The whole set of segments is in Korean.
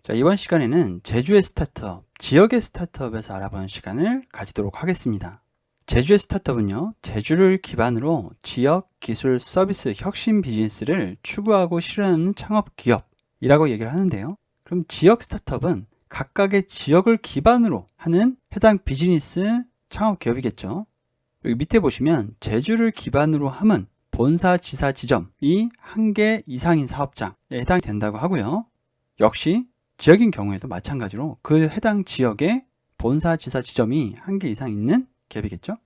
자, 이번 시간에는 제주의 스타트업, 지역의 스타트업에서 알아보는 시간을 가지도록 하겠습니다. 제주의 스타트업은요, 제주를 기반으로 지역, 기술, 서비스, 혁신 비즈니스를 추구하고 실현하는 창업 기업이라고 얘기를 하는데요. 그럼 지역 스타트업은 각각의 지역을 기반으로 하는 해당 비즈니스 창업 기업이겠죠. 여기 밑에 보시면 제주를 기반으로 함은 본사, 지사, 지점이 1개 이상인 사업장에 해당이 된다고 하고요. 역시 지역인 경우에도 마찬가지로 그 해당 지역에 본사, 지사, 지점이 1개 이상 있는 기업이겠죠.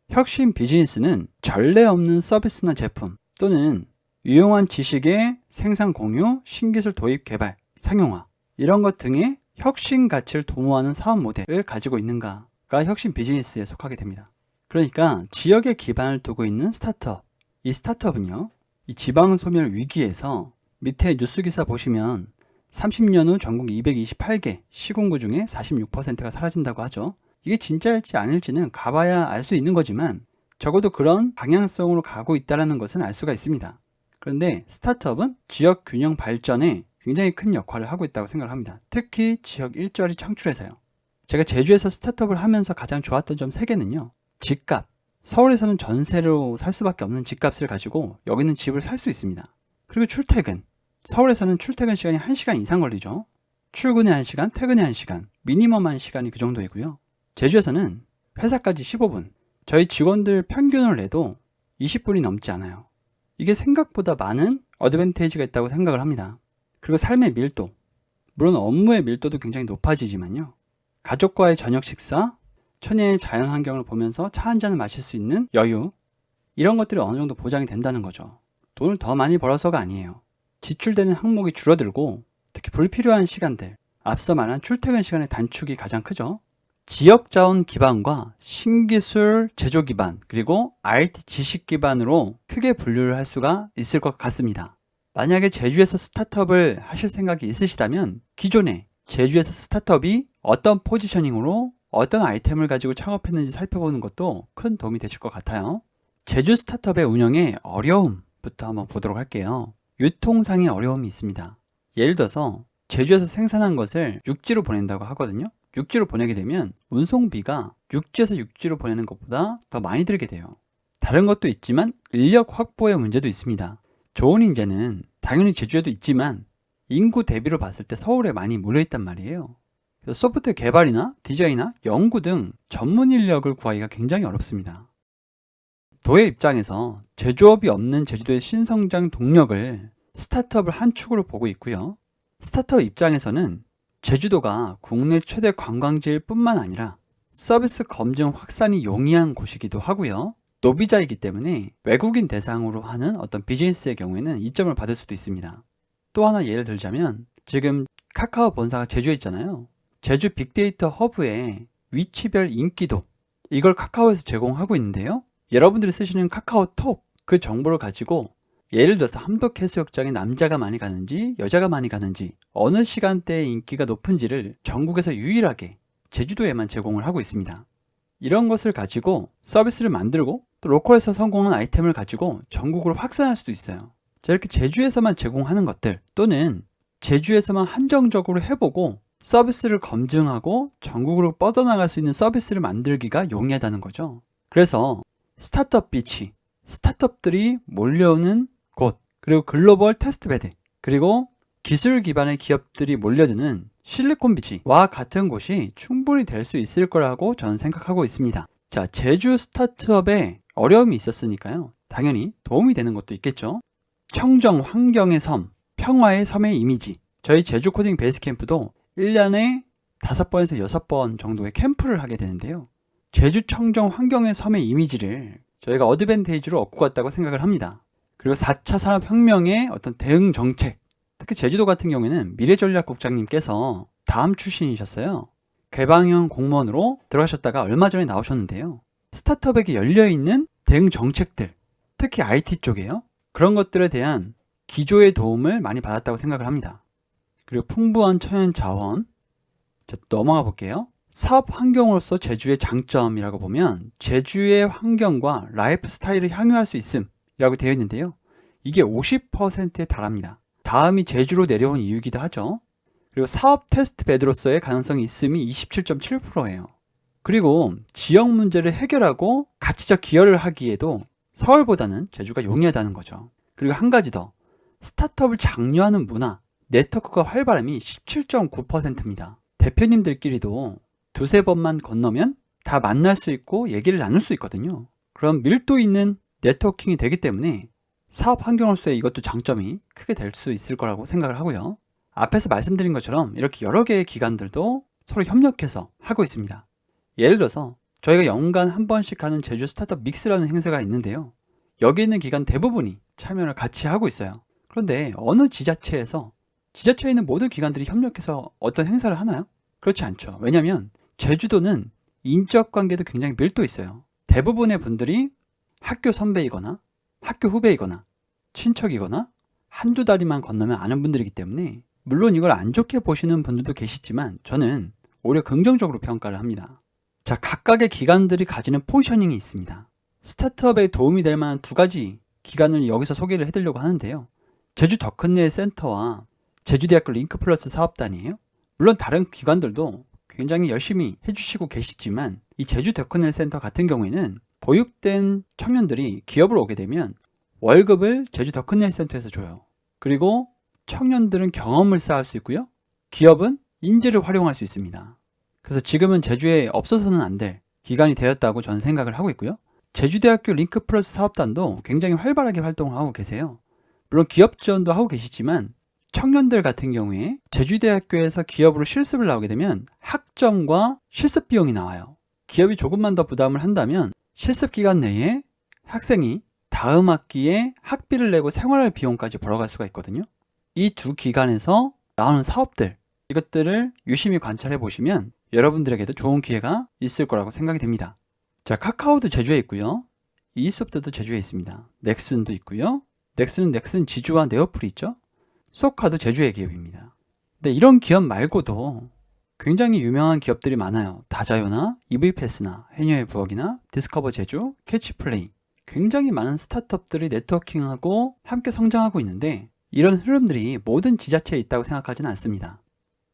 혁신 비즈니스는 전례 없는 서비스나 제품 또는 유용한 지식의 생산 공유, 신기술 도입 개발, 상용화 이런 것 등의 혁신 가치를 도모하는 사업 모델을 가지고 있는가가 혁신 비즈니스에 속하게 됩니다. 그러니까 지역에 기반을 두고 있는 스타트업, 이 스타트업은요, 이 지방 소멸 위기에서 밑에 뉴스 기사 보시면 30년 후 전국 228개 시군구 중에 46%가 사라진다고 하죠. 이게 진짜일지 아닐지는 가봐야 알 수 있는 거지만 적어도 그런 방향성으로 가고 있다는 것은 알 수가 있습니다. 그런데 스타트업은 지역 균형 발전에 굉장히 큰 역할을 하고 있다고 생각을 합니다. 특히 지역 일자리 창출에서요. 제가 제주에서 스타트업을 하면서 가장 좋았던 점 3개는요. 집값. 서울에서는 전세로 살 수밖에 없는 집값을 가지고 여기는 집을 살 수 있습니다. 그리고 출퇴근. 서울에서는 출퇴근 시간이 1시간 이상 걸리죠. 출근에 1시간, 퇴근에 1시간, 미니멈 1시간이 그 정도이고요. 제주에서는 회사까지 15분, 저희 직원들 평균을 내도 20분이 넘지 않아요. 이게 생각보다 많은 어드밴테이지가 있다고 생각을 합니다. 그리고 삶의 밀도, 물론 업무의 밀도도 굉장히 높아지지만요. 가족과의 저녁 식사, 천혜의 자연 환경을 보면서 차 한 잔을 마실 수 있는 여유, 이런 것들이 어느 정도 보장이 된다는 거죠. 돈을 더 많이 벌어서가 아니에요. 지출되는 항목이 줄어들고 특히 불필요한 시간들, 앞서 말한 출퇴근 시간의 단축이 가장 크죠. 지역 자원 기반과 신기술 제조 기반, 그리고 IT 지식 기반으로 크게 분류를 할 수가 있을 것 같습니다. 만약에 제주에서 스타트업을 하실 생각이 있으시다면 기존에 제주에서 스타트업이 어떤 포지셔닝으로 어떤 아이템을 가지고 창업했는지 살펴보는 것도 큰 도움이 되실 것 같아요. 제주 스타트업의 운영의 어려움부터 한번 보도록 할게요. 유통상의 어려움이 있습니다. 예를 들어서 제주에서 생산한 것을 육지로 보낸다고 하거든요. 육지로 보내게 되면 운송비가 육지에서 육지로 보내는 것보다 더 많이 들게 돼요. 다른 것도 있지만 인력 확보의 문제도 있습니다. 좋은 인재는 당연히 제주에도 있지만 인구 대비로 봤을 때 서울에 많이 몰려있단 말이에요. 그래서 소프트웨어 개발이나 디자이너, 연구 등 전문 인력을 구하기가 굉장히 어렵습니다. 도의 입장에서 제조업이 없는 제주도의 신성장 동력을 스타트업을 한 축으로 보고 있고요. 스타트업 입장에서는 제주도가 국내 최대 관광지일 뿐만 아니라 서비스 검증 확산이 용이한 곳이기도 하고요. 노비자이기 때문에 외국인 대상으로 하는 어떤 비즈니스의 경우에는 이점을 받을 수도 있습니다. 또 하나 예를 들자면 지금 카카오 본사가 제주에 있잖아요. 제주 빅데이터 허브의 위치별 인기도, 이걸 카카오에서 제공하고 있는데요. 여러분들이 쓰시는 카카오톡, 그 정보를 가지고 예를 들어서 함덕 해수욕장에 남자가 많이 가는지 여자가 많이 가는지 어느 시간대에 인기가 높은지를 전국에서 유일하게 제주도에만 제공을 하고 있습니다. 이런 것을 가지고 서비스를 만들고 또 로컬에서 성공한 아이템을 가지고 전국으로 확산할 수도 있어요. 자, 이렇게 제주에서만 제공하는 것들 또는 제주에서만 한정적으로 해보고 서비스를 검증하고 전국으로 뻗어나갈 수 있는 서비스를 만들기가 용이하다는 거죠. 그래서 스타트업 비치, 스타트업들이 몰려오는 곳, 그리고 글로벌 테스트베드, 그리고 기술 기반의 기업들이 몰려드는 실리콘 비치와 같은 곳이 충분히 될 수 있을 거라고 저는 생각하고 있습니다. 자, 제주 스타트업에 어려움이 있었으니까요. 당연히 도움이 되는 것도 있겠죠. 청정 환경의 섬, 평화의 섬의 이미지. 저희 제주 코딩 베이스 캠프도 1년에 5번에서 6번 정도의 캠프를 하게 되는데요. 제주 청정 환경의 섬의 이미지를 저희가 어드밴테이지로 얻고 갔다고 생각을 합니다. 그리고 4차 산업혁명의 어떤 대응 정책, 특히 제주도 같은 경우에는 미래전략국장님께서 다음 출신이셨어요. 개방형 공무원으로 들어가셨다가 얼마 전에 나오셨는데요. 스타트업에게 열려있는 대응 정책들, 특히 IT 쪽에요. 그런 것들에 대한 기조의 도움을 많이 받았다고 생각을 합니다. 그리고 풍부한 천연 자원. 자, 넘어가 볼게요. 사업 환경으로서 제주의 장점이라고 보면 제주의 환경과 라이프 스타일을 향유할 수 있음이라고 되어 있는데요. 이게 50%에 달합니다. 다음이 제주로 내려온 이유이기도 하죠. 그리고 사업 테스트 베드로서의 가능성이 있음이 27.7%예요. 그리고 지역 문제를 해결하고 가치적 기여를 하기에도 서울보다는 제주가 용이하다는 거죠. 그리고 한 가지 더, 스타트업을 장려하는 문화, 네트워크가 활발함이 17.9%입니다. 대표님들끼리도 두세 번만 건너면 다 만날 수 있고 얘기를 나눌 수 있거든요. 그럼 밀도 있는 네트워킹이 되기 때문에 사업 환경으로서의 이것도 장점이 크게 될 수 있을 거라고 생각을 하고요. 앞에서 말씀드린 것처럼 이렇게 여러 개의 기관들도 서로 협력해서 하고 있습니다. 예를 들어서 저희가 연간 한 번씩 하는 제주 스타트업 믹스라는 행사가 있는데요. 여기 있는 기관 대부분이 참여를 같이 하고 있어요. 그런데 어느 지자체에 있는 모든 기관들이 협력해서 어떤 행사를 하나요? 그렇지 않죠. 왜냐하면 제주도는 인적 관계도 굉장히 밀도 있어요. 대부분의 분들이 학교 선배이거나 학교 후배이거나 친척이거나 한두 다리만 건너면 아는 분들이기 때문에 물론 이걸 안 좋게 보시는 분들도 계시지만 저는 오히려 긍정적으로 평가를 합니다. 자, 각각의 기관들이 가지는 포지셔닝이 있습니다. 스타트업에 도움이 될 만한 두 가지 기관을 여기서 소개를 해드리려고 하는데요. 제주 더큰일 센터와 제주대학교 링크플러스 사업단이에요. 물론 다른 기관들도 굉장히 열심히 해주시고 계시지만 이 제주 더큰일 센터 같은 경우에는 보육된 청년들이 기업을 오게 되면 월급을 제주 더큰일 센터에서 줘요. 그리고 청년들은 경험을 쌓을 수 있고요. 기업은 인재를 활용할 수 있습니다. 그래서 지금은 제주에 없어서는 안 될 기관이 되었다고 저는 생각을 하고 있고요. 제주대학교 링크플러스 사업단도 굉장히 활발하게 활동을 하고 계세요. 물론 기업 지원도 하고 계시지만 청년들 같은 경우에 제주대학교에서 기업으로 실습을 나오게 되면 학점과 실습 비용이 나와요. 기업이 조금만 더 부담을 한다면 실습 기간 내에 학생이 다음 학기에 학비를 내고 생활할 비용까지 벌어갈 수가 있거든요. 이 두 기관에서 나오는 사업들, 이것들을 유심히 관찰해 보시면 여러분들에게도 좋은 기회가 있을 거라고 생각이 됩니다. 자, 카카오도 제주에 있고요. 이소프트도 제주에 있습니다. 넥슨도 있고요. 넥슨 지주와 네오플이 있죠. 소카도 제주의 기업입니다. 근데 이런 기업 말고도 굉장히 유명한 기업들이 많아요. 다자요나 EV패스나 해녀의 부엌이나 디스커버 제주, 캐치플레이, 굉장히 많은 스타트업들이 네트워킹하고 함께 성장하고 있는데 이런 흐름들이 모든 지자체에 있다고 생각하지는 않습니다.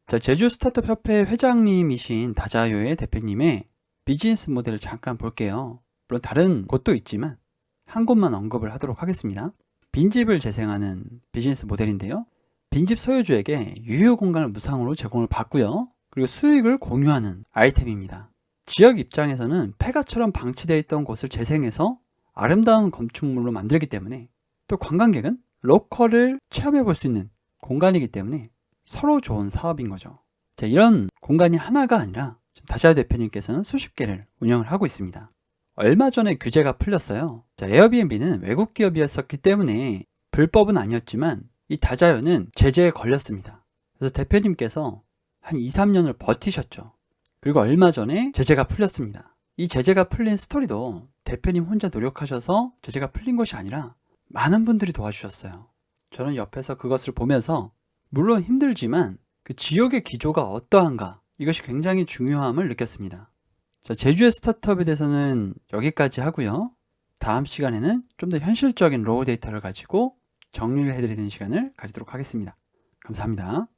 자, 제주 스타트업 협회 회장님이신 다자요의 대표님의 비즈니스 모델을 잠깐 볼게요. 물론 다른 곳도 있지만 한 곳만 언급을 하도록 하겠습니다. 빈집을 재생하는 비즈니스 모델인데요. 빈집 소유주에게 유휴 공간을 무상으로 제공을 받고요. 그리고 수익을 공유하는 아이템입니다. 지역 입장에서는 폐가처럼 방치되어 있던 곳을 재생해서 아름다운 건축물로 만들기 때문에 또 관광객은 로컬을 체험해 볼 수 있는 공간이기 때문에 서로 좋은 사업인 거죠. 자, 이런 공간이 하나가 아니라 다자요 대표님께서는 수십 개를 운영을 하고 있습니다. 얼마 전에 규제가 풀렸어요. 자, 에어비앤비는 외국 기업이었기 때문에 불법은 아니었지만 이 다자요는 제재에 걸렸습니다. 그래서 대표님께서 한 2, 3년을 버티셨죠. 그리고 얼마 전에 제재가 풀렸습니다. 이 제재가 풀린 스토리도 대표님 혼자 노력하셔서 제재가 풀린 것이 아니라 많은 분들이 도와주셨어요. 저는 옆에서 그것을 보면서 물론 힘들지만 그 지역의 기조가 어떠한가, 이것이 굉장히 중요함을 느꼈습니다. 자, 제주의 스타트업에 대해서는 여기까지 하고요. 다음 시간에는 좀 더 현실적인 로우 데이터를 가지고 정리를 해드리는 시간을 가지도록 하겠습니다. 감사합니다.